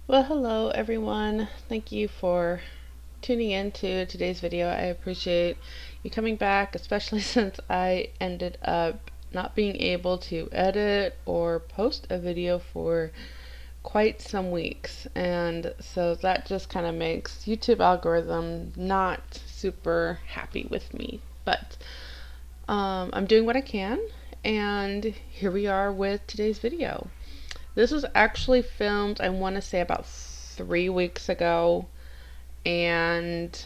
Well, hello everyone. Thank you for tuning in to today's video. I appreciate you coming back, especially since I ended up not being able to edit or post a video for quite some weeks. And so that just kind of makes YouTube algorithm not super happy with me. But I'm doing what I can, and here we are with today's video. This was actually filmed, I want to say, about 3 weeks ago, and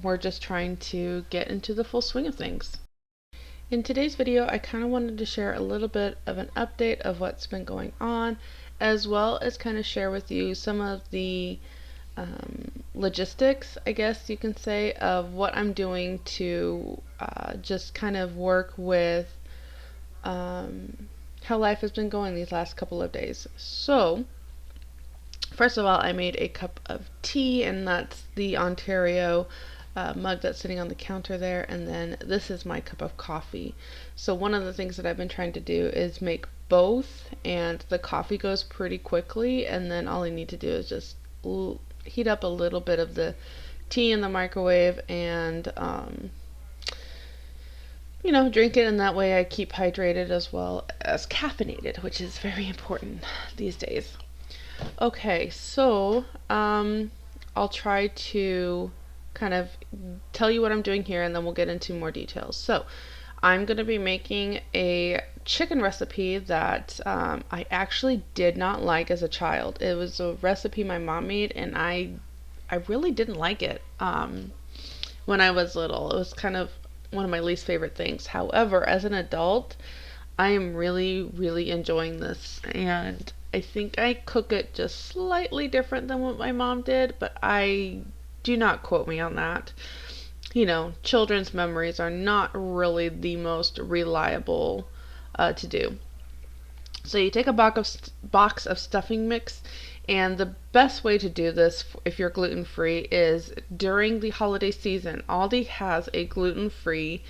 we're just trying to get into the full swing of things. In today's video, I kind of wanted to share a little bit of an update of what's been going on, as well as kind of share with you some of the logistics, I guess you can say, of what I'm doing to just kind of work with how life has been going these last couple of days. So, first of all, I made a cup of tea, and that's the Ontario mug that's sitting on the counter there. And then this is my cup of coffee. So, one of the things that I've been trying to do is make both, and the coffee goes pretty quickly. And then all I need to do is just heat up a little bit of the tea in the microwave and drink it, and that way I keep hydrated as well as caffeinated, which is very important these days. Okay, so I'll try to kind of tell you what I'm doing here, and then we'll get into more details. So I'm going to be making a chicken recipe that I actually did not like as a child. It was a recipe my mom made, and I really didn't like it when I was little. It was kind of one of my least favorite things. However, as an adult, I am really, really enjoying this, and I think I cook it just slightly different than what my mom did, but I do not quote me on that. Children's memories are not really the most reliable to do. So you take a box of stuffing mix, and the best way to do this if you're gluten free is during the holiday season. Aldi has a gluten free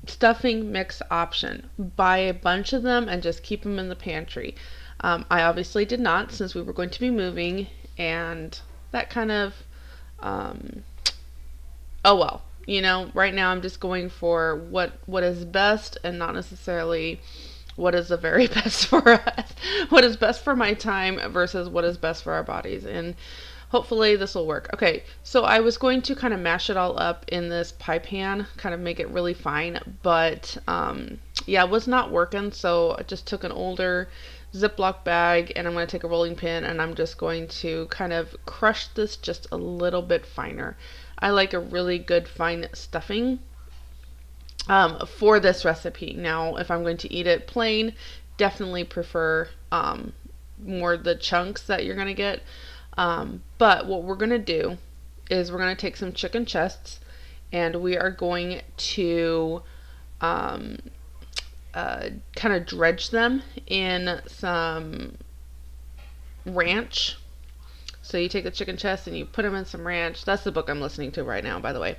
stuffing mix option. Buy a bunch of them and just keep them in the pantry. I obviously did not, since we were going to be moving, and that kind of, oh well. Right now I'm just going for what is best, and not necessarily what is the very best for us, what is best for my time versus what is best for our bodies. And hopefully this will work. Okay, so I was going to kind of mash it all up in this pie pan, kind of make it really fine, but yeah, it was not working, so I just took an older Ziploc bag, and I'm going to take a rolling pin, and I'm just going to kind of crush this just a little bit finer. I like a really good fine stuffing for this recipe. Now, if I'm going to eat it plain, definitely prefer more the chunks that you're going to get. But what we're going to do is we're going to take some chicken chests, and we are going to kind of dredge them in some ranch. So you take the chicken chest and you put them in some ranch. That's the book I'm listening to right now, by the way.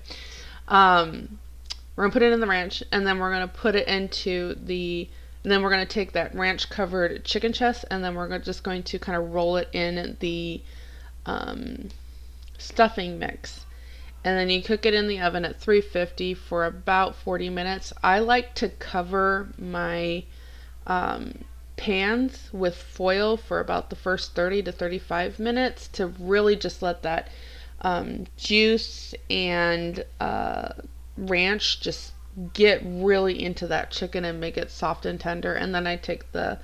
We're going to put it in the ranch, and then we're going to put it into and then we're going to take that ranch covered chicken chest, and then we're just going to kind of roll it in the stuffing mix. And then you cook it in the oven at 350 for about 40 minutes. I like to cover my pans with foil for about the first 30 to 35 minutes to really just let that juice and ranch just get really into that chicken and make it soft and tender. And then I take the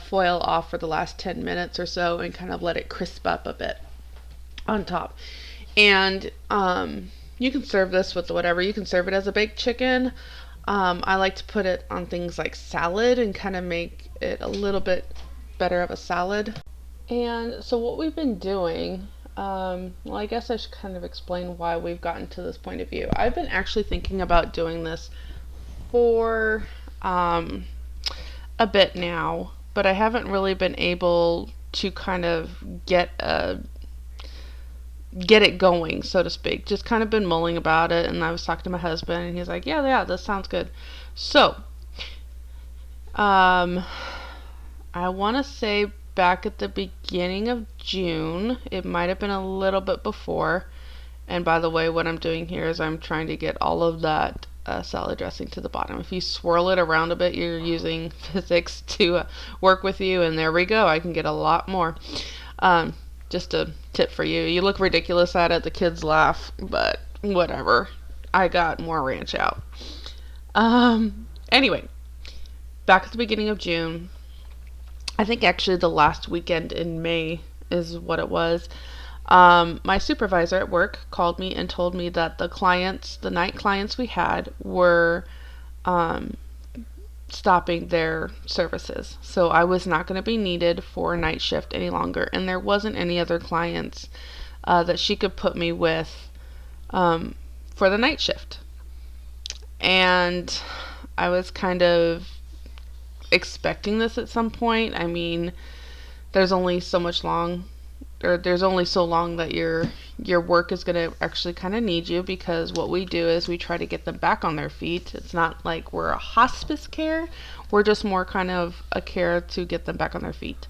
foil off for the last 10 minutes or so and kind of let it crisp up a bit on top. And you can serve this with whatever. You can serve it as a baked chicken. I like to put it on things like salad and kind of make it a little bit better of a salad. And so what we've been doing, well, I guess I should kind of explain why we've gotten to this point of view. I've been actually thinking about doing this for a bit now, but I haven't really been able to kind of get it going, so to speak. Just kind of been mulling about it, and I was talking to my husband, and he's like, yeah, this sounds good. So, I want to say back at the beginning of June. It might have been a little bit before. And by the way, what I'm doing here is I'm trying to get all of that salad dressing to the bottom. If you swirl it around a bit, you're using physics to work with you. And there we go. I can get a lot more. Just a tip for you. You look ridiculous at it. The kids laugh, but whatever. I got more ranch out. Anyway, back at the beginning of June, I think actually the last weekend in May is what it was. My supervisor at work called me and told me that the night clients we had were stopping their services. So I was not going to be needed for a night shift any longer. And there wasn't any other clients that she could put me with for the night shift. And I was kind of expecting this at some point. I mean, there's only so long that your work is going to actually kind of need you, because what we do is we try to get them back on their feet. It's not like we're a hospice care. We're just more kind of a care to get them back on their feet.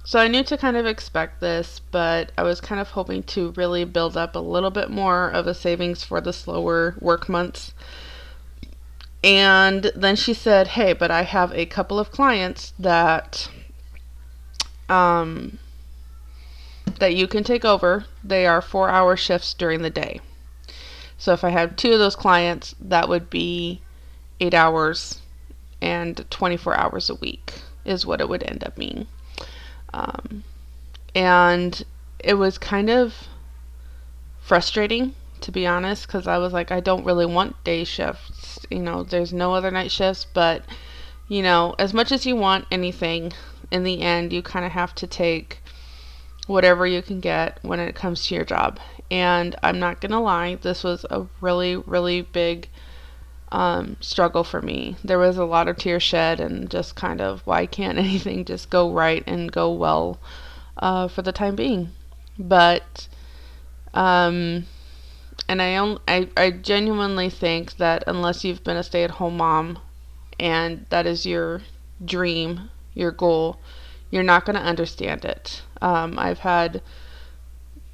So I knew to kind of expect this, but I was kind of hoping to really build up a little bit more of a savings for the slower work months. And then she said, hey, but I have a couple of clients that you can take over. They are 4-hour shifts during the day. So if I had 2 of those clients, that would be 8 hours and 24 hours a week is what it would end up being. And it was kind of frustrating, to be honest, because I was like, I don't really want day shifts. There's no other night shifts, but, as much as you want anything, in the end, you kind of have to take whatever you can get when it comes to your job. And I'm not going to lie, this was a really, really big struggle for me. There was a lot of tears shed and just kind of, why can't anything just go right and go well for the time being? But and I genuinely think that unless you've been a stay-at-home mom and that is your dream, your goal, you're not going to understand it. I've had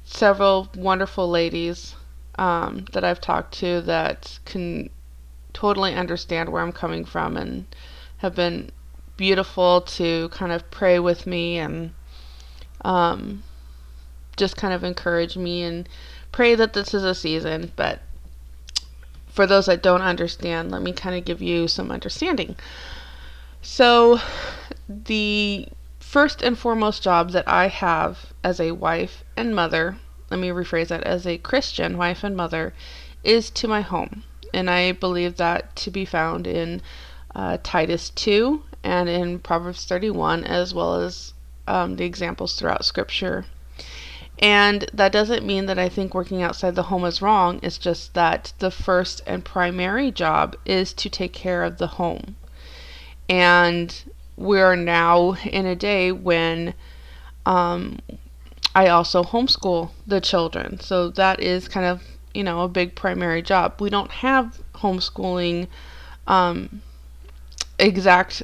several wonderful ladies that I've talked to that can totally understand where I'm coming from and have been beautiful to kind of pray with me and just kind of encourage me and pray that this is a season. But for those that don't understand, let me kind of give you some understanding. So the first and foremost job that I have as a wife and mother, let me rephrase that, as a Christian wife and mother, is to my home. And I believe that to be found in Titus 2 and in Proverbs 31, as well as the examples throughout Scripture. And that doesn't mean that I think working outside the home is wrong. It's just that the first and primary job is to take care of the home. And we're now in a day when I also homeschool the children. So that is kind of, a big primary job. We don't have homeschooling exact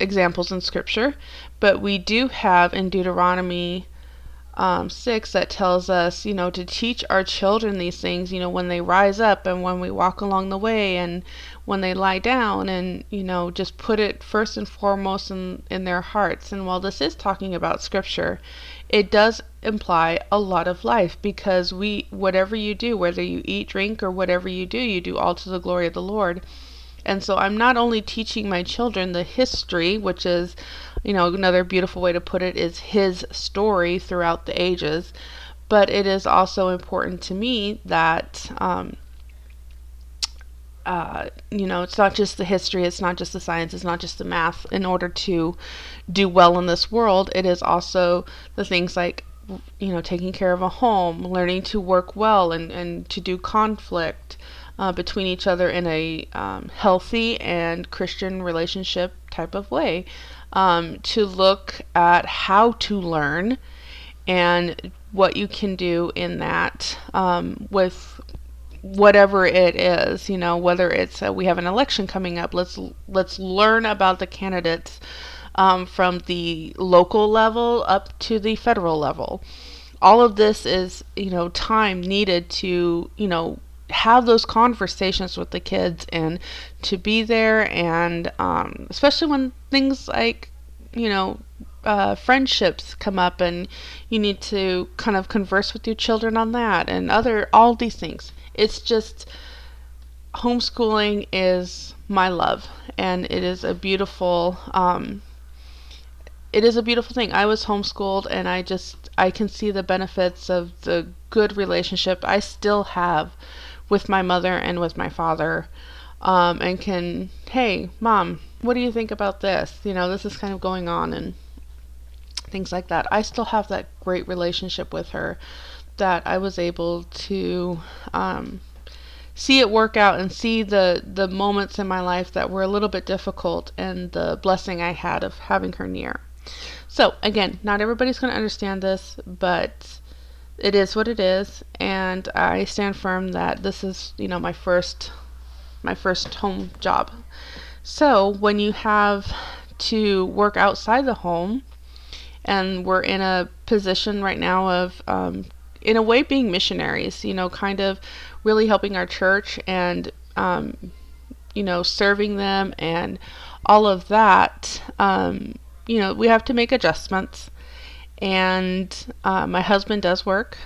examples in Scripture, but we do have in Deuteronomy 6 that tells us, to teach our children these things, when they rise up and when we walk along the way and when they lie down, and, just put it first and foremost in their hearts. And while this is talking about Scripture, it does imply a lot of life, because whatever you do, whether you eat, drink, or whatever you do all to the glory of the Lord. And so I'm not only teaching my children the history, which is, another beautiful way to put it is His story throughout the ages, but it is also important to me that, it's not just the history, it's not just the science, it's not just the math. In order to do well in this world, it is also the things like, taking care of a home, learning to work well and to do conflict between each other in a healthy and Christian relationship type of way. To look at how to learn and what you can do in that with whatever it is, whether it's we have an election coming up, let's learn about the candidates from the local level up to the federal level. All of this is, time needed to, have those conversations with the kids and to be there, and especially when things like, you know, friendships come up and you need to kind of converse with your children on that and all these things. It's just, homeschooling is my love, and it is a beautiful thing. I was homeschooled, and I can see the benefits of the good relationship I still have with my mother and with my father. And can, hey, mom, what do you think about this? This is kind of going on, and things like that. I still have that great relationship with her that I was able to see it work out and see the moments in my life that were a little bit difficult, and the blessing I had of having her near. So again, not everybody's going to understand this, but it is what it is, and I stand firm that this is, my first home job. So when you have to work outside the home, and we're in a position right now of, in a way, being missionaries, kind of really helping our church and, serving them and all of that, we have to make adjustments. And my husband does work,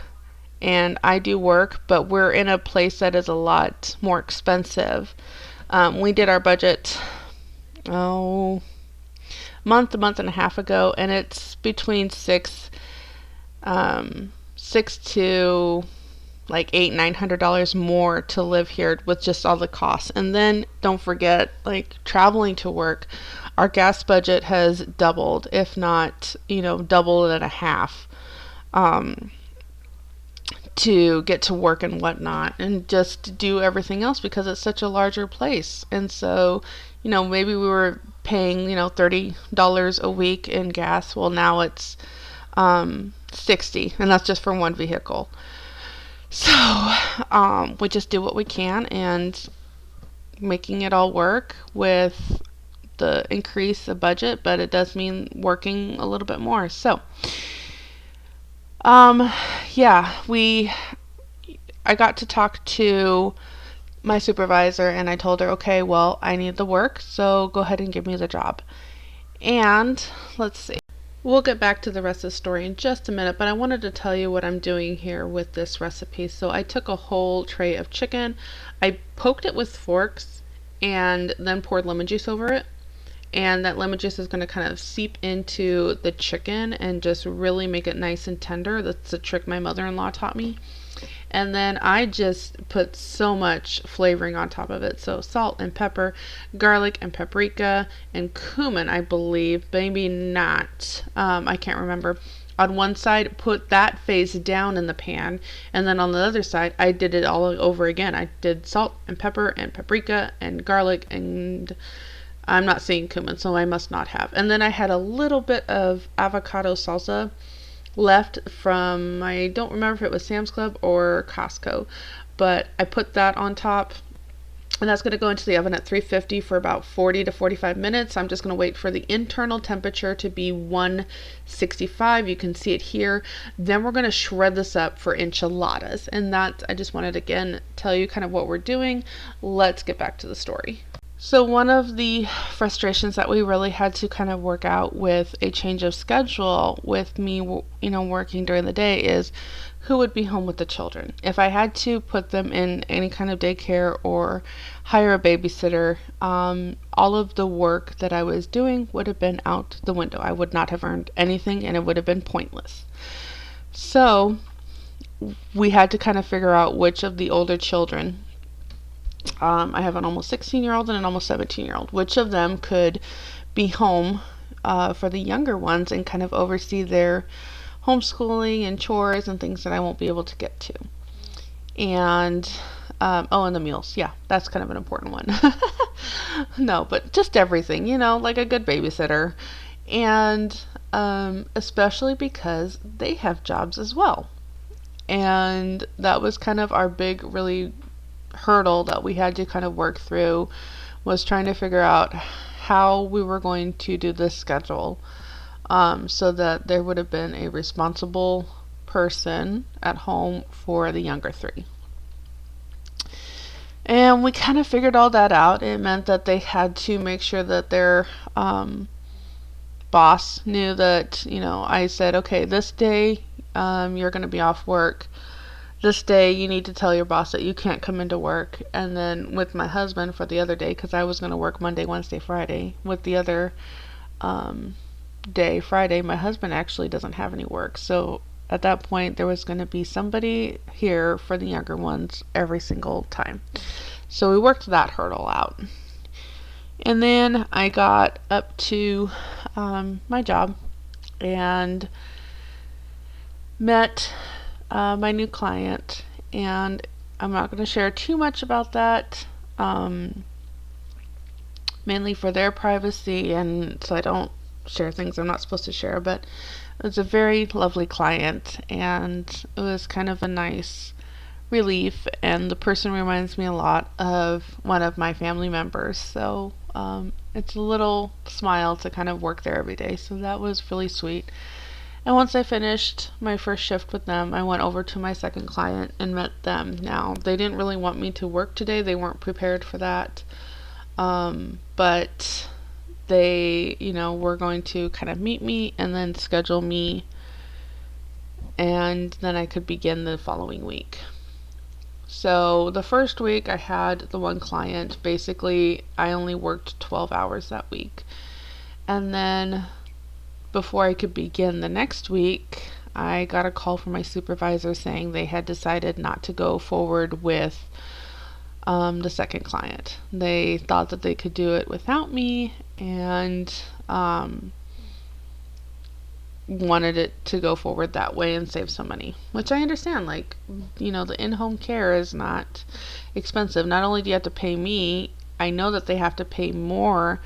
and I do work, but we're in a place that is a lot more expensive. We did our budget, a month and a half ago, and it's between six to like $800-900 more to live here with just all the costs. And then don't forget, like, traveling to work. Our gas budget has doubled, if not, double and a half, to get to work and whatnot, and just do everything else because it's such a larger place. And so, maybe we were paying, $30 a week in gas. Well, now it's 60, and that's just for one vehicle. So, we just do what we can, and making it all work with the increase of budget, but it does mean working a little bit more. So, yeah, I got to talk to my supervisor, and I told her, okay, well, I need the work, so go ahead and give me the job. And let's see. We'll get back to the rest of the story in just a minute, but I wanted to tell you what I'm doing here with this recipe. So I took a whole tray of chicken, I poked it with forks, and then poured lemon juice over it. And that lemon juice is going to kind of seep into the chicken and just really make it nice and tender. That's a trick my mother-in-law taught me. And then I just put so much flavoring on top of it. So salt and pepper, garlic and paprika, and cumin, I believe. Maybe not. I can't remember. On one side, put that face down in the pan. And then on the other side, I did it all over again. I did salt and pepper and paprika and garlic, and I'm not seeing cumin, so I must not have. And then I had a little bit of avocado salsa left from, I don't remember if it was Sam's Club or Costco, but I put that on top, and that's going to go into the oven at 350 for about 40 to 45 minutes. I'm just going to wait for the internal temperature to be 165. You can see it here. Then we're going to shred this up for enchiladas, and that, I just wanted to again tell you kind of what we're doing. Let's get back to the story. So one of the frustrations that we really had to kind of work out with a change of schedule with me, working during the day, is who would be home with the children. If I had to put them in any kind of daycare or hire a babysitter, all of the work that I was doing would have been out the window. I would not have earned anything, and it would have been pointless. So we had to kind of figure out which of the older children, I have an almost 16-year-old and an almost 17-year-old. Which of them could be home for the younger ones and kind of oversee their homeschooling and chores and things that I won't be able to get to. And, and the meals. Yeah, that's kind of an important one. No, but just everything, like a good babysitter. And especially because they have jobs as well. And that was kind of our big, really hurdle that we had to kind of work through, was trying to figure out how we were going to do this schedule, so that there would have been a responsible person at home for the younger three. And we kind of figured all that out. It meant that they had to make sure that their boss knew that, I said, okay, this day you're going to be off work. This day you need to tell your boss that you can't come into work. And then with my husband for the other day, because I was going to work Monday, Wednesday, Friday, with the other day, Friday, my husband actually doesn't have any work. So at that point, there was going to be somebody here for the younger ones every single time. So we worked that hurdle out. And then I got up to my job and met my new client. And I'm not going to share too much about that, mainly for their privacy, and so I don't share things I'm not supposed to share. But it was a very lovely client, and it was kind of a nice relief. And the person reminds me a lot of one of my family members. So it's a little smile to kind of work there every day. So that was really sweet. And once I finished my first shift with them, I went over to my second client and met them. Now, they didn't really want me to work today. They weren't prepared for that. But they, were going to kind of meet me and then schedule me, and then I could begin the following week. So the first week I had the one client. Basically, I only worked 12 hours that week. And then before I could begin the next week, I got a call from my supervisor saying they had decided not to go forward with the second client. They thought that they could do it without me, and wanted it to go forward that way and save some money, which I understand. Like, the in-home care is not expensive. Not only do you have to pay me, I know that they have to pay more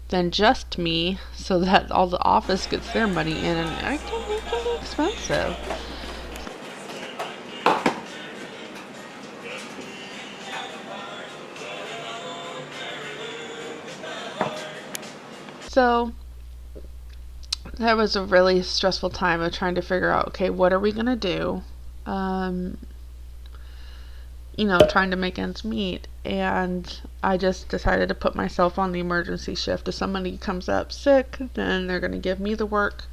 than just me so that all the office gets their money in, and I can make it expensive. So that was a really stressful time of trying to figure out, okay, what are we going to do? Trying to make ends meet. And I just decided to put myself on the emergency shift. If somebody comes up sick, then they're going to give me the work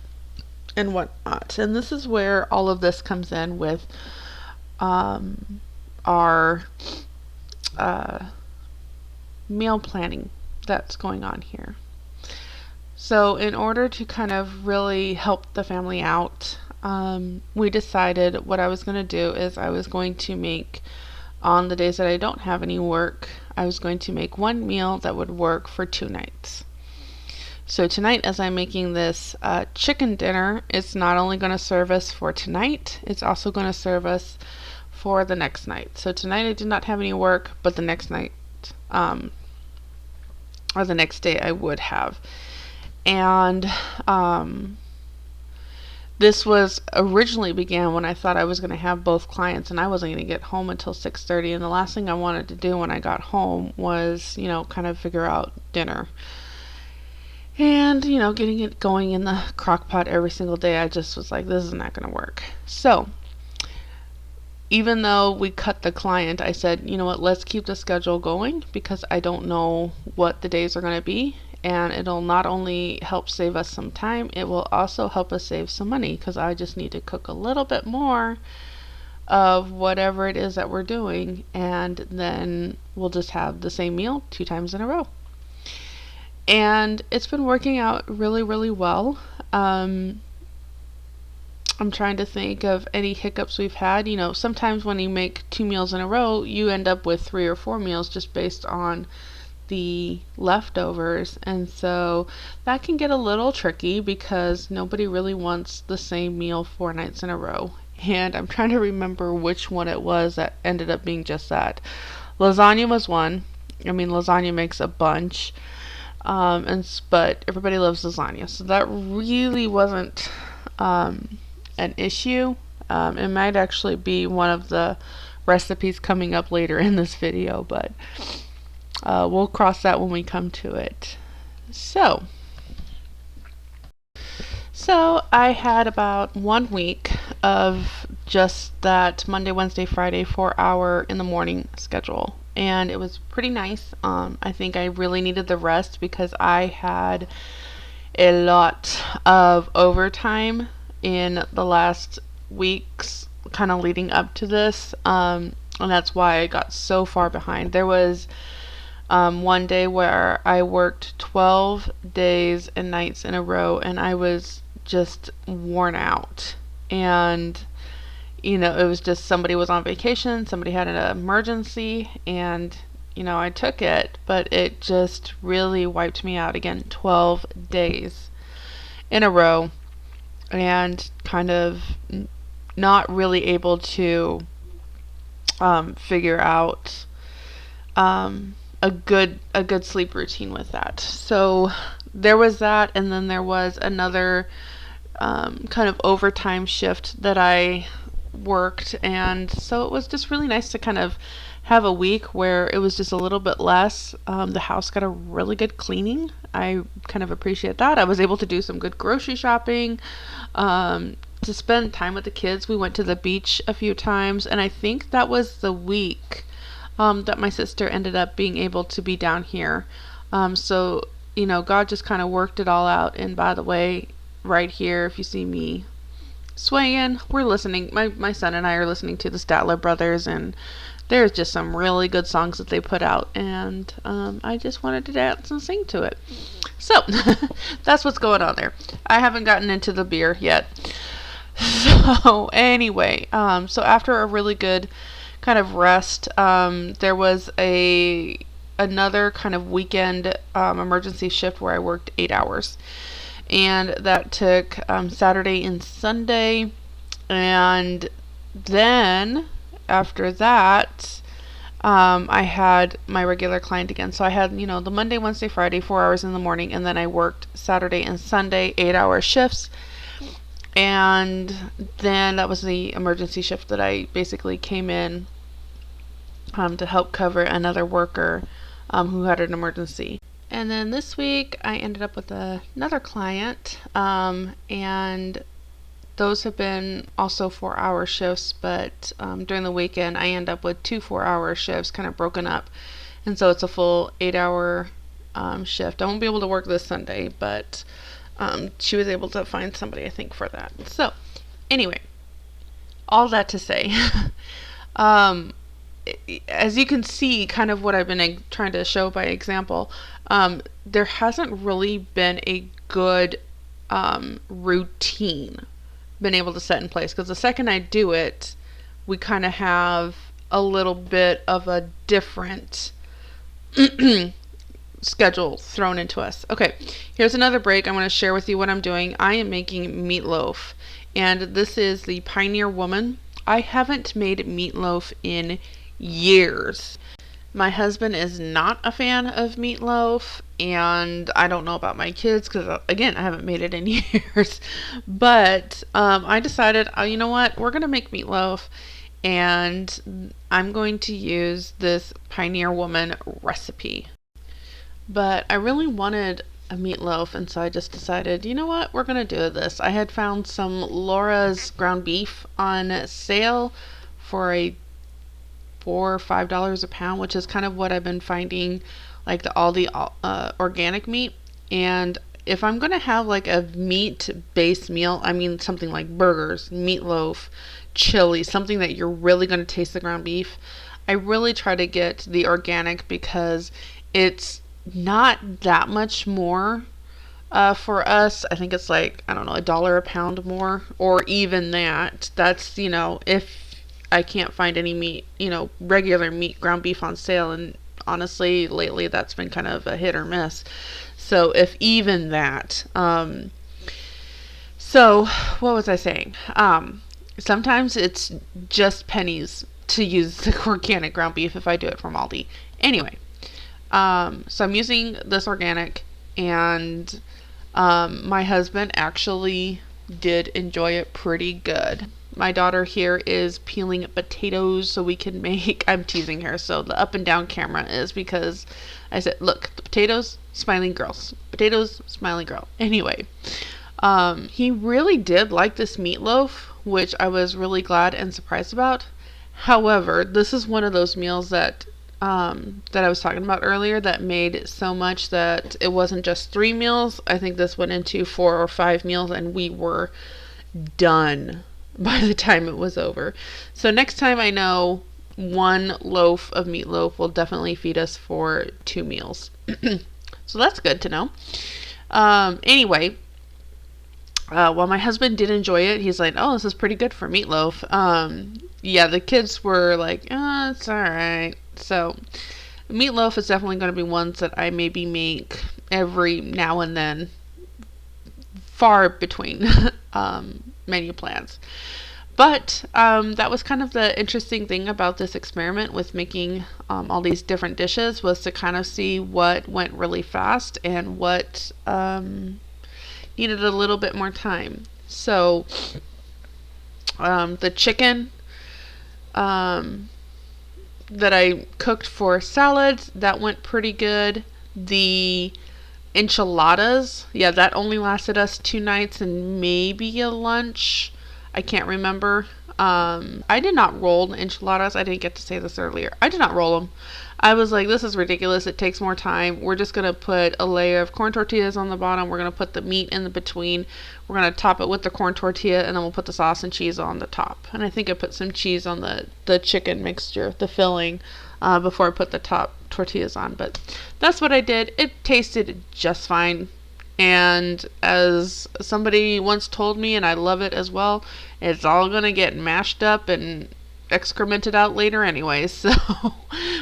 and whatnot. And this is where all of this comes in with our meal planning that's going on here. So in order to kind of really help the family out, we decided what I was going to do is I was going to make, on the days that I don't have any work, I was going to make one meal that would work for 2 nights. So tonight, as I'm making this chicken dinner, it's not only going to serve us for tonight, it's also going to serve us for the next night. So tonight I did not have any work, but the next night, or the next day, I would have. And this was originally began when I thought I was going to have both clients, and I wasn't going to get home until 6:30. And the last thing I wanted to do when I got home was, kind of figure out dinner. And, getting it going in the crock pot every single day, I just was like, this is not going to work. So even though we cut the client, I said, you know what, let's keep the schedule going, because I don't know what the days are going to be. And it'll not only help save us some time, it will also help us save some money, because I just need to cook a little bit more of whatever it is that we're doing, and then we'll just have the same meal 2 times in a row. And it's been working out really, really well. I'm trying to think of any hiccups we've had. Sometimes when you make 2 meals in a row, you end up with 3 or 4 meals just based on the leftovers, and so that can get a little tricky because nobody really wants the same meal 4 nights in a row. And I'm trying to remember which one it was that ended up being just that. Lasagna was one. Lasagna makes a bunch, but everybody loves lasagna, so that really wasn't an issue. It might actually be one of the recipes coming up later in this video, but we'll cross that when we come to it. So, so I had about 1 week of just that Monday, Wednesday, Friday 4 hour in the morning schedule. And it was pretty nice. I think I really needed the rest because I had a lot of overtime in the last weeks, kind of leading up to this. And that's why I got so far behind. There was one day where I worked 12 days and nights in a row, and I was just worn out. And, it was just somebody was on vacation, somebody had an emergency, and, I took it, but it just really wiped me out again. 12 days in a row, and kind of not really able to figure out a good sleep routine with that. So there was that, and then there was another kind of overtime shift that I worked, and so it was just really nice to kind of have a week where it was just a little bit less. The house got a really good cleaning. I kind of appreciate that. I was able to do some good grocery shopping. To spend time with the kids, we went to the beach a few times, and I think that was the week that my sister ended up being able to be down here. So, God just kind of worked it all out. And by the way, right here, if you see me swaying, we're listening. My son and I are listening to the Statler Brothers, and there's just some really good songs that they put out. And I just wanted to dance and sing to it. So, that's what's going on there. I haven't gotten into the beer yet. So, anyway, so after a really good kind of rest, there was another kind of weekend emergency shift where I worked 8 hours, and that took Saturday and Sunday. And then after that, I had my regular client again. So I had the Monday, Wednesday, Friday 4 hours in the morning, and then I worked Saturday and Sunday 8 hour shifts. And then that was the emergency shift that I basically came in to help cover another worker who had an emergency. And then this week I ended up with another client, and those have been also 4 hour shifts, but during the weekend I end up with 2 4 hour shifts kind of broken up. And so it's a full 8 hour shift. I won't be able to work this Sunday, but she was able to find somebody, I think, for that. So, anyway, all that to say, as you can see, kind of what I've been trying to show by example, there hasn't really been a good routine been able to set in place. Because the second I do it, we kind of have a little bit of a different schedule thrown into us. Okay, here's another break. I'm going to share with you what I'm doing. I am making meatloaf, and this is the Pioneer Woman. I haven't made meatloaf in years. My husband is not a fan of meatloaf, and I don't know about my kids because, again, I haven't made it in years. But I decided, you know what, we're going to make meatloaf, and I'm going to use this Pioneer Woman recipe. But I really wanted a meatloaf, and so I just decided, you know what, we're going to do this. I had found some Laura's ground beef on sale for a $4 or $5 a pound, which is kind of what I've been finding, like the Aldi organic meat. And if I'm going to have like a meat-based meal, I mean something like burgers, meatloaf, chili, something that you're really going to taste the ground beef, I really try to get the organic because it's not that much more for us. I think it's like, I don't know, $1 a pound more, or even that. That's, if I can't find any meat, regular meat, ground beef on sale. And honestly, lately that's been kind of a hit or miss. So if even that, so what was I saying? Sometimes it's just pennies to use the organic ground beef if I do it from Aldi. Anyway, so I'm using this organic, and my husband actually did enjoy it pretty good. My daughter here is peeling potatoes so we can make, I'm teasing her, so the up and down camera is because I said, look, the potatoes, smiling girls. Potatoes, smiling girl. Anyway, he really did like this meatloaf, which I was really glad and surprised about. However, this is one of those meals that that I was talking about earlier that made so much that it wasn't just 3 meals. I think this went into 4 or 5 meals, and we were done by the time it was over. So next time, I know 1 loaf of meatloaf will definitely feed us for 2 meals. So that's good to know. Anyway, while my husband did enjoy it, he's like, "Oh, this is pretty good for meatloaf." Yeah, the kids were like, "Oh, it's all right." So, meatloaf is definitely going to be ones that I maybe make every now and then, far between menu plans. But that was kind of the interesting thing about this experiment with making all these different dishes, was to kind of see what went really fast and what needed a little bit more time. So the chicken that I cooked for salads, that went pretty good. The enchiladas, yeah, that only lasted us 2 nights and maybe a lunch. I can't remember. I did not roll enchiladas. I didn't get to say this earlier. I did not roll them. I was like, this is ridiculous. It takes more time. We're just going to put a layer of corn tortillas on the bottom. We're going to put the meat in the between. We're going to top it with the corn tortilla, and then we'll put the sauce and cheese on the top. And I think I put some cheese on the chicken mixture, the filling, before I put the top tortillas on. But that's what I did. It tasted just fine. And as somebody once told me, and I love it as well, it's all going to get mashed up and excremented out later anyway, so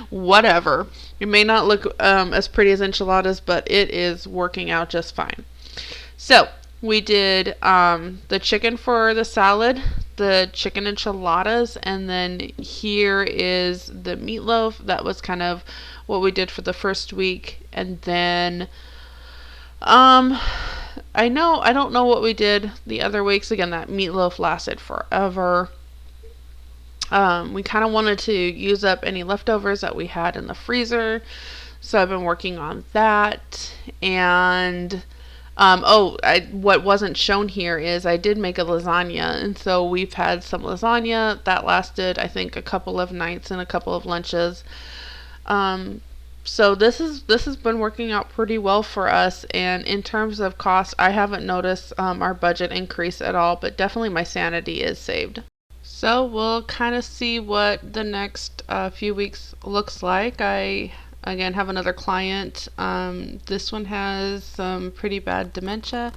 whatever. It may not look as pretty as enchiladas, but it is working out just fine. So we did the chicken for the salad, the chicken enchiladas, and then here is the meatloaf. That was kind of what we did for the first week. And then I don't know what we did the other weeks. Again, that meatloaf lasted forever. We kind of wanted to use up any leftovers that we had in the freezer, so I've been working on that. And what wasn't shown here is I did make a lasagna, and so we've had some lasagna that lasted, I think, a couple of nights and a couple of lunches. So this has been working out pretty well for us, and in terms of cost, I haven't noticed our budget increase at all, but definitely my sanity is saved. So we'll kind of see what the next few weeks looks like. I again have another client. This one has some pretty bad dementia,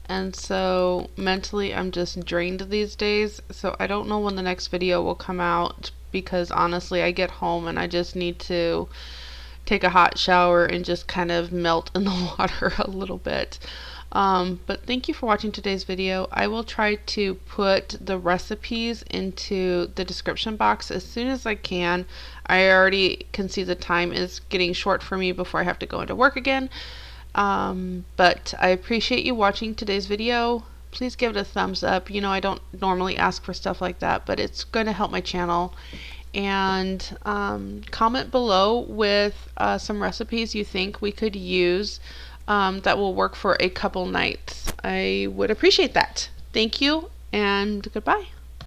and so mentally I'm just drained these days. So I don't know when the next video will come out, because honestly I get home and I just need to take a hot shower and just kind of melt in the water a little bit. But thank you for watching today's video. I will try to put the recipes into the description box as soon as I can. I already can see the time is getting short for me before I have to go into work again. But I appreciate you watching today's video. Please give it a thumbs up. You know, I don't normally ask for stuff like that, but it's going to help my channel. And comment below with some recipes you think we could use that will work for a couple nights. I would appreciate that. Thank you, and goodbye.